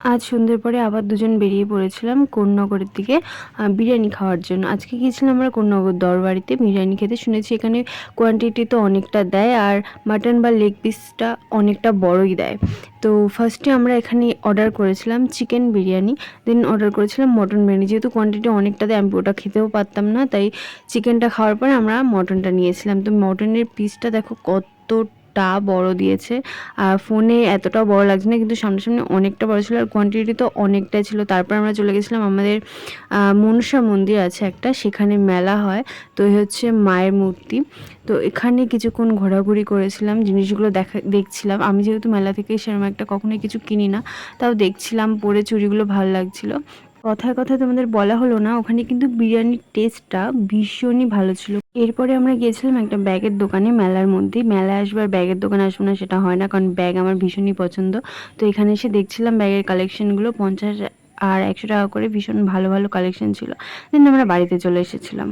আজ সন্ধ্যের পরে আবার দুজন বেরিয়ে পড়েছিলাম কোন্নগরের দিকে বিরিয়ানি খাওয়ার জন্য। আজকে গিয়েছিলাম আমরা কোন্নগর দরবাড়িতে বিরিয়ানি খেতে। শুনেছি এখানে কোয়ান্টিটি তো অনেকটা দেয়, আর মাটন বা লেগ পিসটা অনেকটা বড়ই দেয়। তো ফার্স্টে আমরা এখানে অর্ডার করেছিলাম চিকেন বিরিয়ানি, দেন অর্ডার করেছিলাম মটন বিরিয়ানি। যেহেতু কোয়ান্টিটি অনেকটা দেয়, আমি ওটা খেতেও পারতাম না, তাই চিকেনটা খাওয়ার পরে আমরা মটনটা নিয়েছিলাম। তো মটনের পিসটা দেখো কতটা বড় দিয়েছে, আর ফোনে এতটাও বড় লাগছে না, কিন্তু সামনাসামনি অনেকটা বড় ছিল, আর কোয়ান্টিটি তো অনেকটাই ছিল। তারপর আমরা চলে গেছিলাম আমাদের মনসা মন্দির আছে একটা, সেখানে মেলা হয়। তো এই হচ্ছে মায়ের মূর্তি। তো এখানে কিছুক্ষণ ঘোরাঘুরি করেছিলাম, জিনিসগুলো দেখছিলাম। আমি যেহেতু মেলা থেকে সেরকম একটা কখনোই কিছু কিনি না, তাও দেখছিলাম, পরে চুড়িগুলো ভালো লাগছিল। কথায় কথায় তোমাদের বলা হলো না, ওখানে কিন্তু বিরিয়ানির টেস্টটা ভীষণই ভালো ছিল। এরপরে আমরা গিয়েছিলাম একটা ব্যাগের দোকানে মেলার মধ্যে। মেলায় আসবার ব্যাগের দোকানে আসবো না সেটা হয় না, কারণ ব্যাগ আমার ভীষণই পছন্দ। তো এখানে এসে দেখছিলাম ব্যাগের কালেকশনগুলো, 50 আর 100 টাকা করে ভীষণ ভালো ভালো কালেকশন ছিল। দেন আমরা বাড়িতে চলে এসেছিলাম।